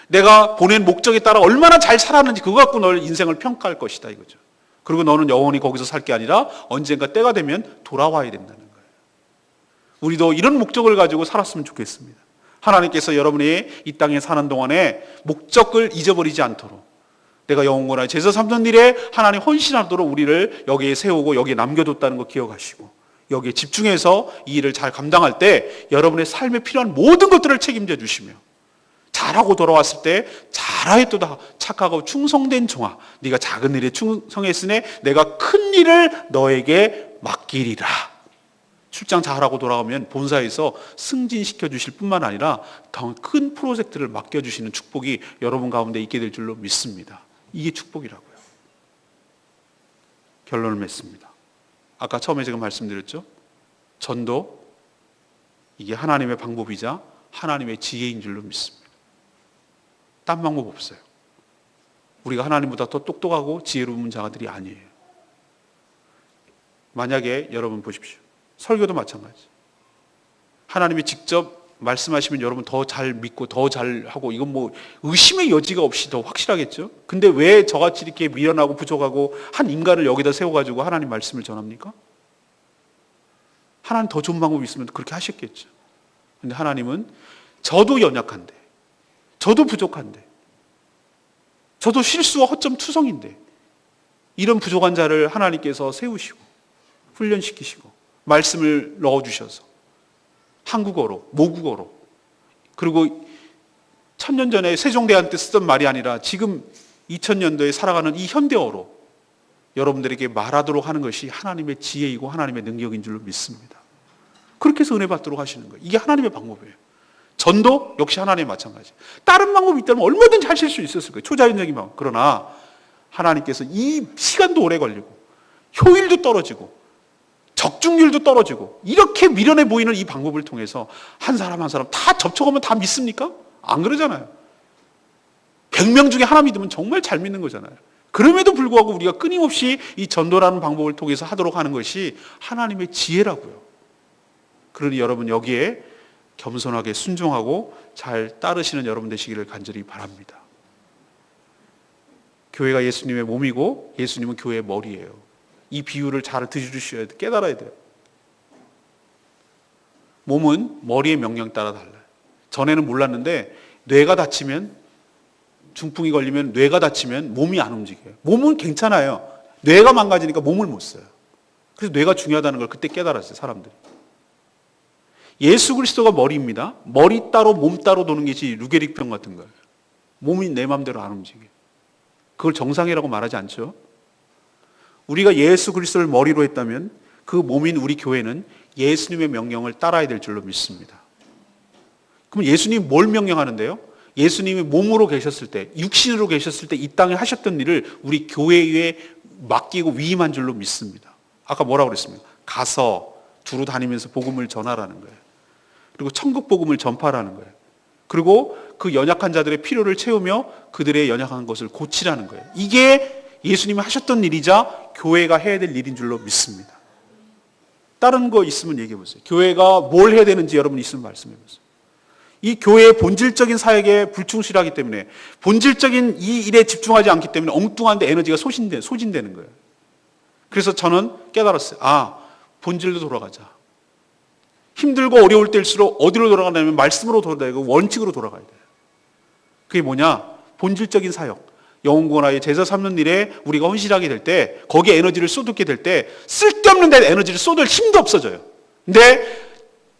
Speaker 1: 내가 보낸 목적에 따라 얼마나 잘 살았는지 그거 갖고 너를 인생을 평가할 것이다 이거죠. 그리고 너는 영원히 거기서 살 게 아니라 언젠가 때가 되면 돌아와야 된다는 거예요. 우리도 이런 목적을 가지고 살았으면 좋겠습니다. 하나님께서 여러분이 이 땅에 사는 동안에 목적을 잊어버리지 않도록 내가 영원한 제사 삼는 일에 하나님 헌신하도록 우리를 여기에 세우고 여기에 남겨뒀다는 거 기억하시고 여기에 집중해서 이 일을 잘 감당할 때 여러분의 삶에 필요한 모든 것들을 책임져 주시며 잘하고 돌아왔을 때 잘하였도다 착하고 충성된 종아, 네가 작은 일에 충성했으니 내가 큰 일을 너에게 맡기리라. 출장 잘하고 돌아오면 본사에서 승진시켜 주실 뿐만 아니라 더 큰 프로젝트를 맡겨주시는 축복이 여러분 가운데 있게 될 줄로 믿습니다. 이게 축복이라고요. 결론을 맺습니다. 아까 처음에 제가 말씀드렸죠. 전도, 이게 하나님의 방법이자 하나님의 지혜인 줄로 믿습니다. 딴 방법 없어요. 우리가 하나님보다 더 똑똑하고 지혜로운 자들이 아니에요. 만약에 여러분 보십시오. 설교도 마찬가지. 하나님이 직접 말씀하시면 여러분 더 잘 믿고 더 잘하고 이건 뭐 의심의 여지가 없이 더 확실하겠죠. 근데 왜 저같이 이렇게 미련하고 부족하고 한 인간을 여기다 세워가지고 하나님 말씀을 전합니까? 하나님 더 좋은 방법이 있으면 그렇게 하셨겠죠. 근데 하나님은 저도 연약한데, 저도 부족한데, 저도 실수와 허점 투성인데 이런 부족한 자를 하나님께서 세우시고 훈련시키시고 말씀을 넣어주셔서 한국어로, 모국어로, 그리고 1000년 전에 세종대왕 때 쓰던 말이 아니라 지금 2000년도에 살아가는 이 현대어로 여러분들에게 말하도록 하는 것이 하나님의 지혜이고 하나님의 능력인 줄로 믿습니다. 그렇게 해서 은혜 받도록 하시는 거예요. 이게 하나님의 방법이에요. 전도 역시 하나님의 마찬가지. 다른 방법이 있다면 얼마든지 하실 수 있었을 거예요. 초자연적인 방법. 그러나 하나님께서 이 시간도 오래 걸리고 효율도 떨어지고 적중률도 떨어지고 이렇게 미련해 보이는 이 방법을 통해서 한 사람 한 사람 다 접촉하면 다 믿습니까? 안 그러잖아요. 100명 중에 하나 믿으면 정말 잘 믿는 거잖아요. 그럼에도 불구하고 우리가 끊임없이 이 전도라는 방법을 통해서 하도록 하는 것이 하나님의 지혜라고요. 그러니 여러분 여기에 겸손하게 순종하고 잘 따르시는 여러분 되시기를 간절히 바랍니다. 교회가 예수님의 몸이고 예수님은 교회의 머리예요. 이 비유를 잘 들으셔야 돼요. 깨달아야 돼요. 몸은 머리의 명령 따라 달라요. 전에는 몰랐는데 뇌가 다치면, 중풍이 걸리면 뇌가 다치면 몸이 안 움직여요. 몸은 괜찮아요. 뇌가 망가지니까 몸을 못 써요. 그래서 뇌가 중요하다는 걸 그때 깨달았어요, 사람들이. 예수 그리스도가 머리입니다. 머리 따로 몸 따로 도는 것이 루게릭병 같은 거예요. 몸이 내 마음대로 안 움직여요. 그걸 정상이라고 말하지 않죠. 우리가 예수 그리스도를 머리로 했다면 그 몸인 우리 교회는 예수님의 명령을 따라야 될 줄로 믿습니다. 그럼 예수님이 뭘 명령하는데요? 예수님이 몸으로 계셨을 때, 육신으로 계셨을 때 이 땅에 하셨던 일을 우리 교회에 맡기고 위임한 줄로 믿습니다. 아까 뭐라고 그랬습니까? 가서 두루 다니면서 복음을 전하라는 거예요. 그리고 천국 복음을 전파하라는 거예요. 그리고 그 연약한 자들의 필요를 채우며 그들의 연약한 것을 고치라는 거예요. 이게 예수님이 하셨던 일이자 교회가 해야 될 일인 줄로 믿습니다. 다른 거 있으면 얘기해 보세요. 교회가 뭘 해야 되는지 여러분 있으면 말씀해 보세요. 이 교회의 본질적인 사역에 불충실하기 때문에, 본질적인 이 일에 집중하지 않기 때문에 엉뚱한데 에너지가 소진되는 거예요. 그래서 저는 깨달았어요. 본질로 돌아가자. 힘들고 어려울 때일수록 어디로 돌아가냐면 말씀으로 돌아가고 원칙으로 돌아가야 돼요. 그게 뭐냐? 본질적인 사역. 영혼구원하여 제사 삼는 일에 우리가 헌신하게 될 때, 거기에 에너지를 쏟게 될 때 쓸데없는 데 에너지를 쏟을 힘도 없어져요. 근데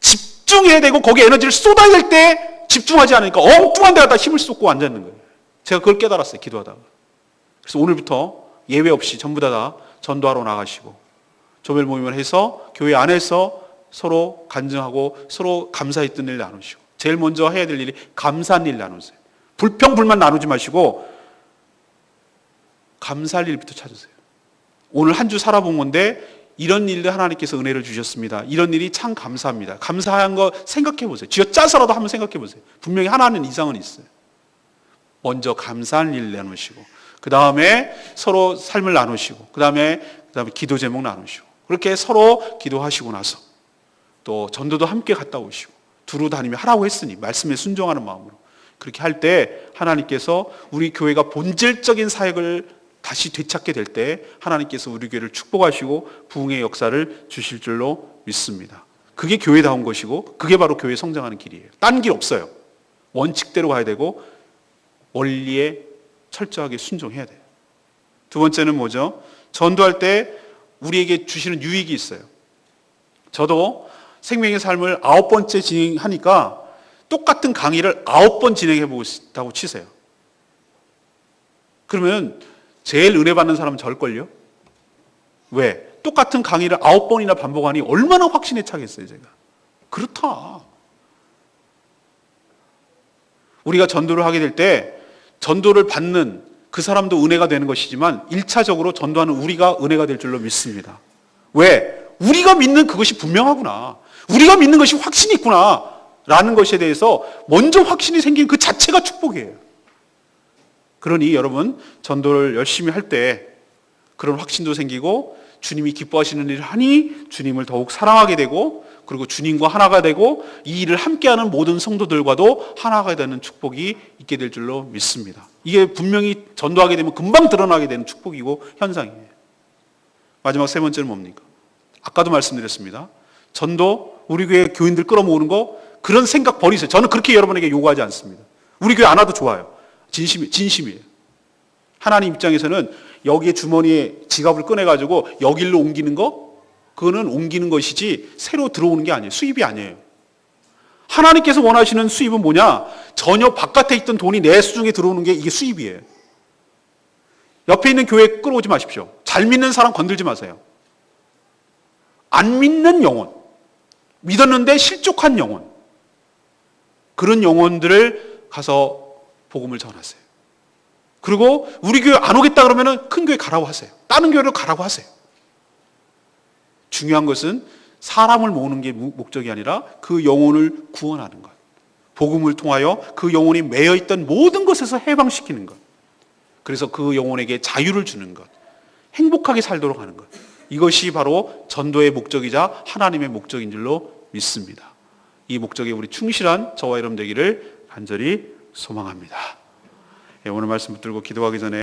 Speaker 1: 집중해야 되고 거기에 에너지를 쏟아야 될 때 집중하지 않으니까 엉뚱한 데 갖다 힘을 쏟고 앉아있는 거예요. 제가 그걸 깨달았어요, 기도하다가. 그래서 오늘부터 예외 없이 전부 다 전도하러 나가시고 조별 모임을 해서 교회 안에서 서로 간증하고 서로 감사했던 일 나누시고, 제일 먼저 해야 될 일이 감사한 일 나누세요. 불평불만 나누지 마시고 감사할 일부터 찾으세요. 오늘 한 주 살아본 건데 이런 일도 하나님께서 은혜를 주셨습니다. 이런 일이 참 감사합니다. 감사한 거 생각해 보세요. 쥐어짜서라도 한번 생각해 보세요. 분명히 하나는 이상은 있어요. 먼저 감사한 일 나누시고, 그 다음에 서로 삶을 나누시고, 그 다음에 기도 제목 나누시고, 그렇게 서로 기도하시고 나서 또 전도도 함께 갔다 오시고 두루 다니며 하라고 했으니 말씀에 순종하는 마음으로 그렇게 할 때 하나님께서 우리 교회가 본질적인 사역을 다시 되찾게 될 때 하나님께서 우리 교회를 축복하시고 부흥의 역사를 주실 줄로 믿습니다. 그게 교회다운 것이고 그게 바로 교회 성장하는 길이에요. 딴 길 없어요. 원칙대로 가야 되고 원리에 철저하게 순종해야 돼요. 두 번째는 뭐죠? 전도할 때 우리에게 주시는 유익이 있어요. 저도 생명의 삶을 9번째 진행하니까 똑같은 강의를 9번 진행해보고 있다고 치세요. 그러면 제일 은혜 받는 사람은 저일걸요? 왜? 똑같은 강의를 9번이나 반복하니 얼마나 확신에 차겠어요, 제가. 그렇다. 우리가 전도를 하게 될 때 전도를 받는 그 사람도 은혜가 되는 것이지만 1차적으로 전도하는 우리가 은혜가 될 줄로 믿습니다. 왜? 우리가 믿는 그것이 분명하구나. 우리가 믿는 것이 확신이 있구나. 라는 것에 대해서 먼저 확신이 생긴 그 자체가 축복이에요. 그러니 여러분, 전도를 열심히 할 때 그런 확신도 생기고 주님이 기뻐하시는 일을 하니 주님을 더욱 사랑하게 되고, 그리고 주님과 하나가 되고 이 일을 함께하는 모든 성도들과도 하나가 되는 축복이 있게 될 줄로 믿습니다. 이게 분명히 전도하게 되면 금방 드러나게 되는 축복이고 현상이에요. 마지막 세 번째는 뭡니까? 아까도 말씀드렸습니다. 전도, 우리 교회 교인들 끌어모으는 거, 그런 생각 버리세요. 저는 그렇게 여러분에게 요구하지 않습니다. 우리 교회 안 와도 좋아요. 진심이에요. 하나님 입장에서는 여기에 주머니에 지갑을 꺼내가지고 여길로 옮기는 거, 그거는 옮기는 것이지 새로 들어오는 게 아니에요. 수입이 아니에요. 하나님께서 원하시는 수입은 뭐냐? 전혀 바깥에 있던 돈이 내 수중에 들어오는 게 이게 수입이에요. 옆에 있는 교회 끌어오지 마십시오. 잘 믿는 사람 건들지 마세요. 안 믿는 영혼, 믿었는데 실족한 영혼, 그런 영혼들을 가서 복음을 전하세요. 그리고 우리 교회 안 오겠다 그러면 큰 교회 가라고 하세요. 다른 교회로 가라고 하세요. 중요한 것은 사람을 모으는 게 목적이 아니라 그 영혼을 구원하는 것. 복음을 통하여 그 영혼이 매여있던 모든 것에서 해방시키는 것. 그래서 그 영혼에게 자유를 주는 것. 행복하게 살도록 하는 것. 이것이 바로 전도의 목적이자 하나님의 목적인 줄로 믿습니다. 이 목적에 우리 충실한 저와 여러분 되기를 간절히 소망합니다. 오늘 말씀 붙들고 기도하기 전에